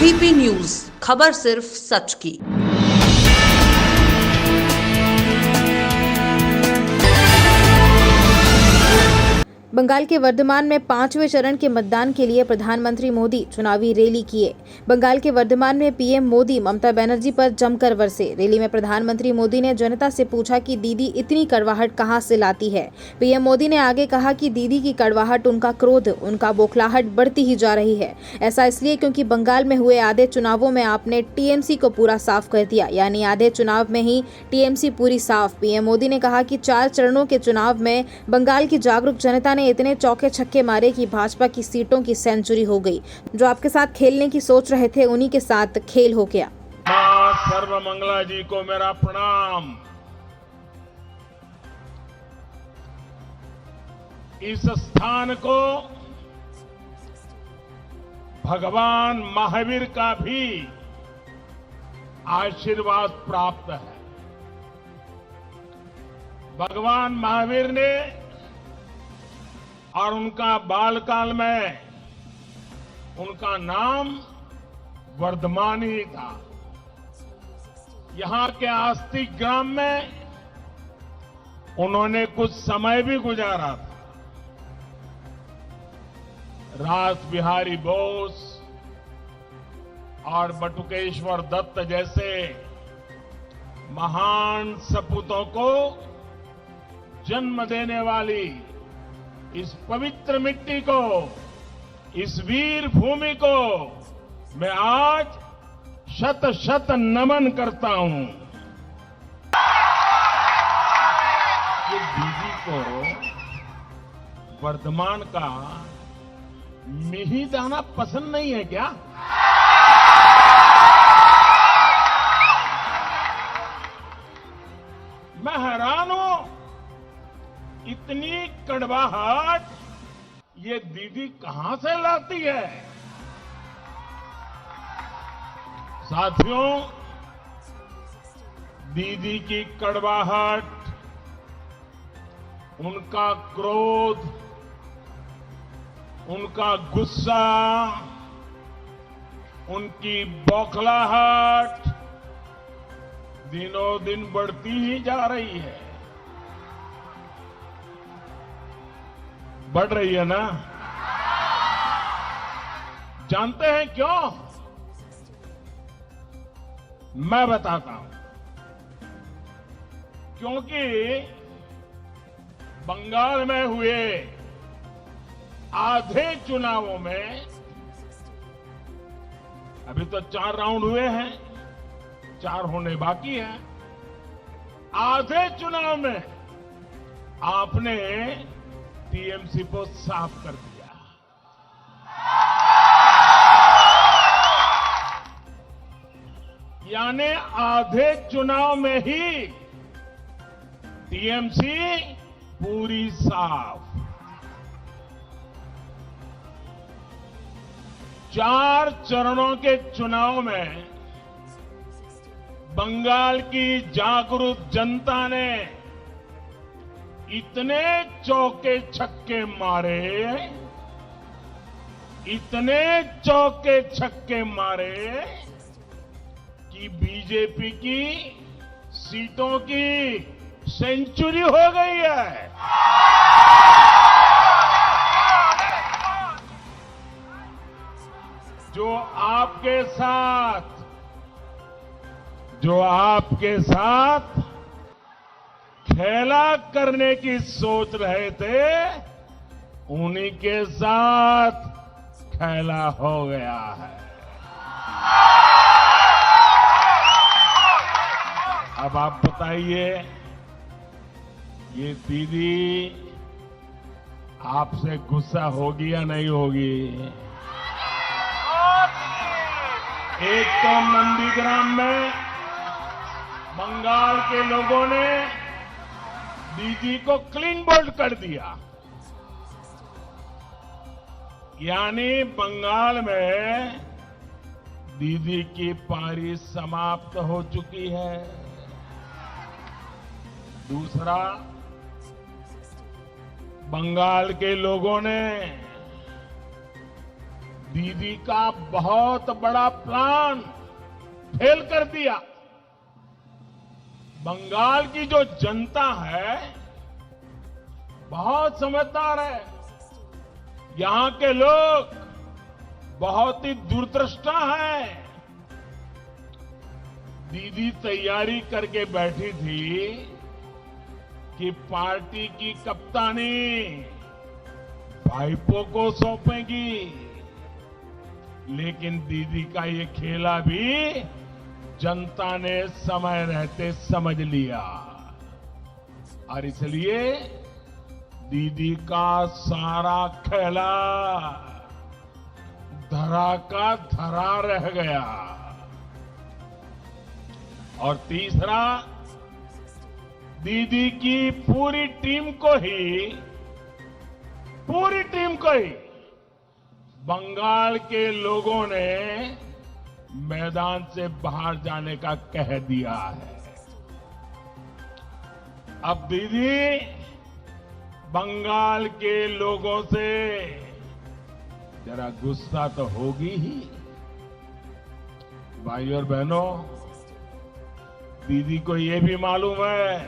ABP news, खबर सिर्फ सच की। बंगाल के वर्धमान में 5वें चरण के मतदान के लिए प्रधानमंत्री मोदी चुनावी रैली किए। बंगाल के वर्धमान में पीएम मोदी ममता बनर्जी पर जमकर बरसे। रैली में प्रधानमंत्री मोदी ने जनता से पूछा कि दीदी इतनी कड़वाहट कहां से लाती है। पीएम मोदी ने आगे कहा कि दीदी की कड़वाहट, उनका क्रोध, उनका बौखलाहट बढ़ती ही जा रही है। ऐसा इसलिए क्योंकि बंगाल में हुए आधे चुनावों में आपने टीएमसी को पूरा साफ कर दिया, यानी आधे चुनाव में ही टीएमसी पूरी साफ। पीएम मोदी ने कहा कि 4 चरणों के चुनाव में बंगाल की जागरूक जनता ने इतने चौके छक्के मारे कि भाजपा की सीटों की सेंचुरी हो गई। जो आपके साथ खेलने की सोच रहे थे, उन्हीं के साथ खेल हो गया। मां सर्वमंगला जी को मेरा प्रणाम। इस स्थान को भगवान महावीर का भी आशीर्वाद प्राप्त है। भगवान महावीर ने और उनका बालकाल में उनका नाम वर्धमान ही था। यहां के आस्तिक ग्राम में उन्होंने कुछ समय भी गुजारा था। रास बिहारी बोस और बटुकेश्वर दत्त जैसे महान सपूतों को जन्म देने वाली इस पवित्र मिट्टी को, इस वीर भूमि को मैं आज शत शत नमन करता हूं। ये दीदी को वर्धमान का मिहिदाना पसंद नहीं है क्या? मैं हैरान हूं, इतनी कड़वाहट ये दीदी कहां से लाती है? साथियों, दीदी की कड़वाहट, उनका क्रोध, उनका गुस्सा, उनकी बौखलाहट दिनों दिन बढ़ती ही जा रही है। बढ़ रही है ना? जानते हैं क्यों? मैं बताता हूं। क्योंकि बंगाल में हुए आधे चुनावों में, अभी तो 4 राउंड हुए हैं, 4 होने बाकी हैं। आधे चुनाव में आपने टीएमसी को साफ कर दिया। यानी आधे चुनाव में ही टीएमसी पूरी साफ। 4 चरणों के चुनाव में बंगाल की जागरूक जनता ने इतने चौके छक्के मारे, इतने चौके छक्के मारे कि बीजेपी की सीटों की सेंचुरी हो गई है। जो आपके साथ खेला करने की सोच रहे थे, उन्हीं के साथ खेला हो गया है। अब आप बताइए, ये दीदी आपसे गुस्सा होगी या नहीं होगी? एक तो नंदीग्राम में बंगाल के लोगों ने दीदी को क्लीन बोल्ड कर दिया। यानी बंगाल में दीदी की पारी समाप्त हो चुकी है। दूसरा, बंगाल के लोगों ने दीदी का बहुत बड़ा प्लान फेल कर दिया। बंगाल की जो जनता है बहुत समझदार है। यहां के लोग बहुत ही दूरदृष्टा हैं। दीदी तैयारी करके बैठी थी कि पार्टी की कप्तानी भाईपो को सौंपेगी, लेकिन दीदी का ये खेला भी जनता ने समय रहते समझ लिया और इसलिए दीदी का सारा खेला धरा का धरा रह गया। और तीसरा, दीदी की पूरी टीम को ही बंगाल के लोगों ने मैदान से बाहर जाने का कह दिया है। अब दीदी बंगाल के लोगों से जरा गुस्सा तो होगी ही। भाई और बहनों, दीदी को ये भी मालूम है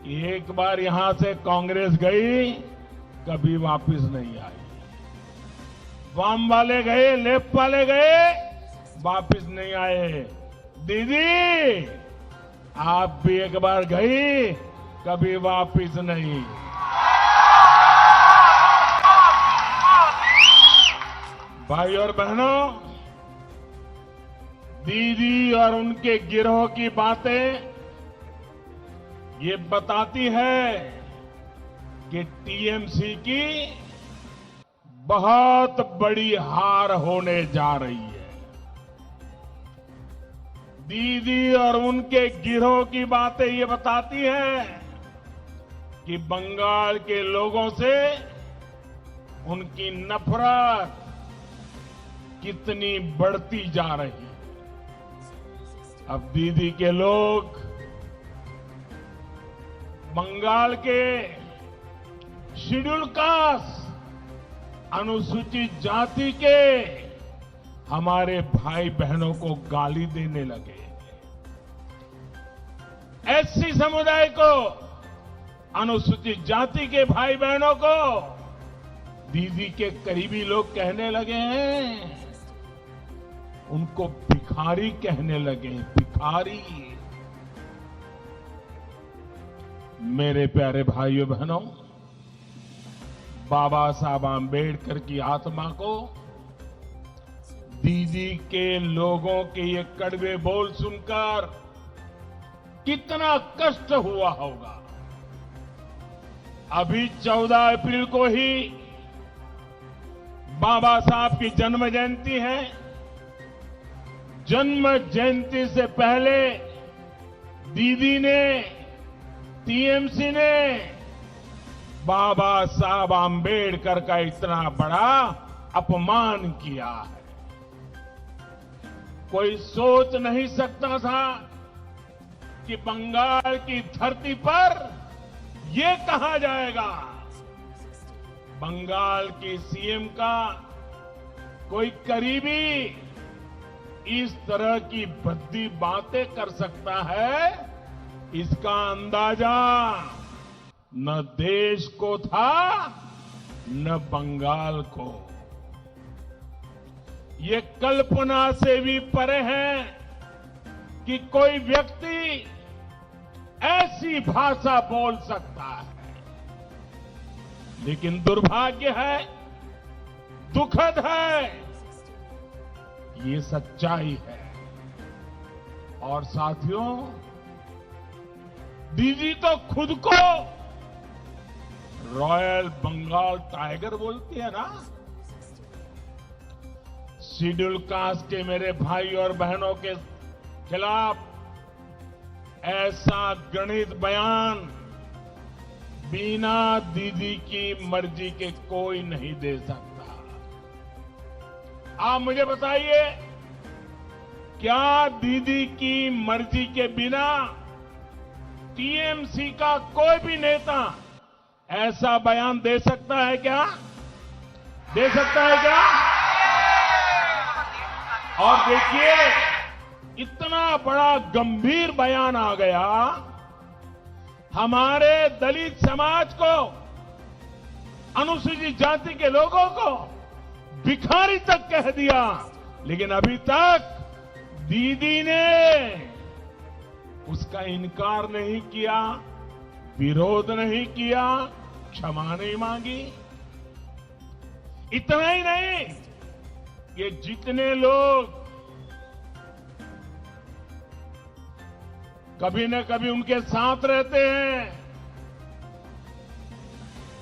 कि एक बार यहां से कांग्रेस गई, कभी वापस नहीं आई। वाम वाले गए, लेफ्ट वाले गए, वापस नहीं आए। दीदी आप भी एक बार गई, कभी वापस नहीं। भाई और बहनों, दीदी और उनके गिरोह की बातें ये बताती है कि टीएमसी की बहुत बड़ी हार होने जा रही है। दीदी और उनके गिरोह की बातें ये बताती हैं कि बंगाल के लोगों से उनकी नफरत कितनी बढ़ती जा रही है। अब दीदी के लोग बंगाल के शेड्यूल कास्ट, अनुसूचित जाति के हमारे भाई बहनों को गाली देने लगे। एससी समुदाय को, अनुसूचित जाति के भाई बहनों को दीदी के करीबी लोग कहने लगे हैं, उनको भिखारी कहने लगे। भिखारी। मेरे प्यारे भाइयों बहनों, बाबा साहब आंबेडकर की आत्मा को दीदी के लोगों के ये कड़वे बोल सुनकर कितना कष्ट हुआ होगा। अभी 14 अप्रैल को ही बाबा साहब की जन्म जयंती है। जन्म जयंती से पहले दीदी ने, टीएमसी ने बाबा साहब आंबेडकर का इतना बड़ा अपमान किया है। कोई सोच नहीं सकता था कि बंगाल की धरती पर ये कहा जाएगा। बंगाल की सीएम का कोई करीबी इस तरह की भद्दी बातें कर सकता है, इसका अंदाजा न देश को था न बंगाल को। ये कल्पना से भी परे है कि कोई व्यक्ति ऐसी भाषा बोल सकता है। लेकिन दुर्भाग्य है, दुखद है, ये सच्चाई है। और साथियों, दीदी तो खुद को रॉयल बंगाल टाइगर बोलती है ना। शेड्यूल कास्ट के मेरे भाई और बहनों के खिलाफ ऐसा गणित बयान बिना दीदी की मर्जी के कोई नहीं दे सकता। आप मुझे बताइए, क्या दीदी की मर्जी के बिना टीएमसी का कोई भी नेता ऐसा बयान दे सकता है क्या? दे सकता है क्या? और देखिए, इतना बड़ा गंभीर बयान आ गया, हमारे दलित समाज को, अनुसूचित जाति के लोगों को भिखारी तक कह दिया। लेकिन अभी तक दीदी ने उसका इनकार नहीं किया, विरोध नहीं किया, क्षमा नहीं मांगी। इतना ही नहीं, ये जितने लोग कभी न कभी उनके साथ रहते हैं,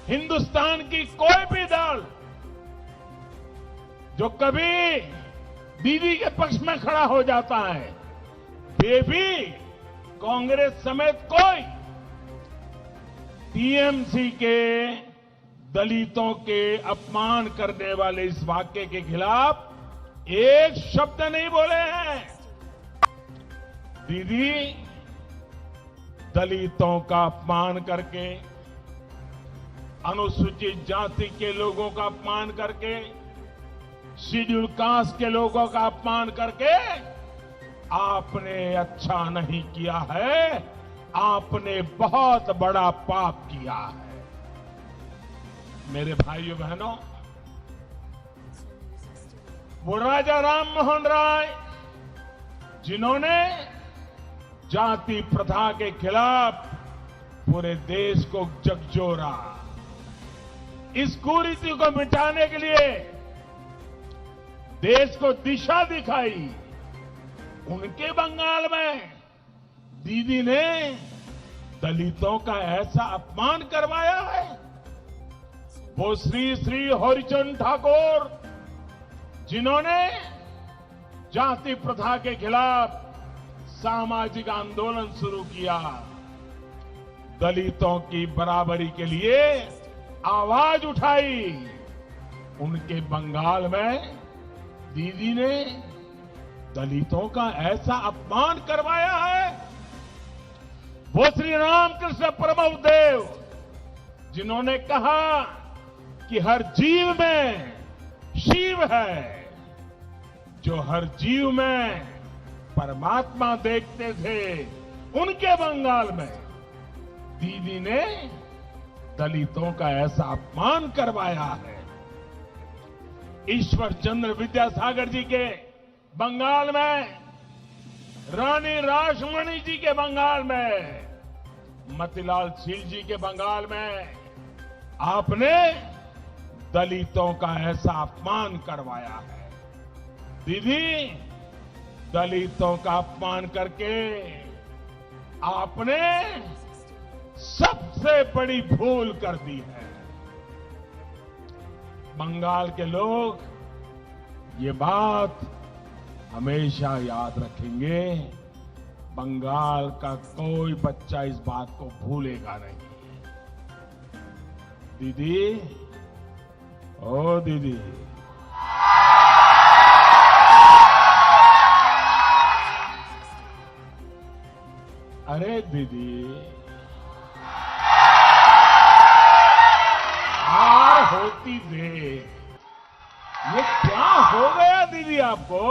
हिंदुस्तान की कोई भी दल जो कभी दीदी के पक्ष में खड़ा हो जाता है, वे भी कांग्रेस समेत कोई टीएमसी के दलितों के अपमान करने वाले इस वाक्य के खिलाफ एक शब्द नहीं बोले हैं। दीदी दलितों का अपमान करके, अनुसूचित जाति के लोगों का अपमान करके, शेड्यूल कास्ट के लोगों का अपमान करके आपने अच्छा नहीं किया है, आपने बहुत बड़ा पाप किया है। मेरे भाइयों बहनों, वो राजा राम मोहन राय जिन्होंने जाति प्रथा के खिलाफ पूरे देश को झकझोरा, इस कुरीति को मिटाने के लिए देश को दिशा दिखाई, उनके बंगाल में दीदी ने दलितों का ऐसा अपमान करवाया है। वो श्री श्री हरिचंद ठाकुर जिन्होंने जाति प्रथा के खिलाफ सामाजिक आंदोलन शुरू किया, दलितों की बराबरी के लिए आवाज उठाई, उनके बंगाल में दीदी ने दलितों का ऐसा अपमान करवाया है। वो श्री रामकृष्ण परमहंस जिन्होंने कहा कि हर जीव में शिव है, जो हर जीव में परमात्मा देखते थे, उनके बंगाल में दीदी ने दलितों का ऐसा अपमान करवाया है। ईश्वर चंद्र विद्यासागर जी के बंगाल में, रानी रासमणी जी के बंगाल में, मतीलाल सील जी के बंगाल में आपने दलितों का ऐसा अपमान करवाया है। दीदी, दलितों का अपमान करके आपने सबसे बड़ी भूल कर दी है। बंगाल के लोग ये बात हमेशा याद रखेंगे। बंगाल का कोई बच्चा इस बात को भूलेगा नहीं। दीदी, ओ दीदी, अरे दीदी, हार होती दे। ये क्या हो गया दीदी आपको?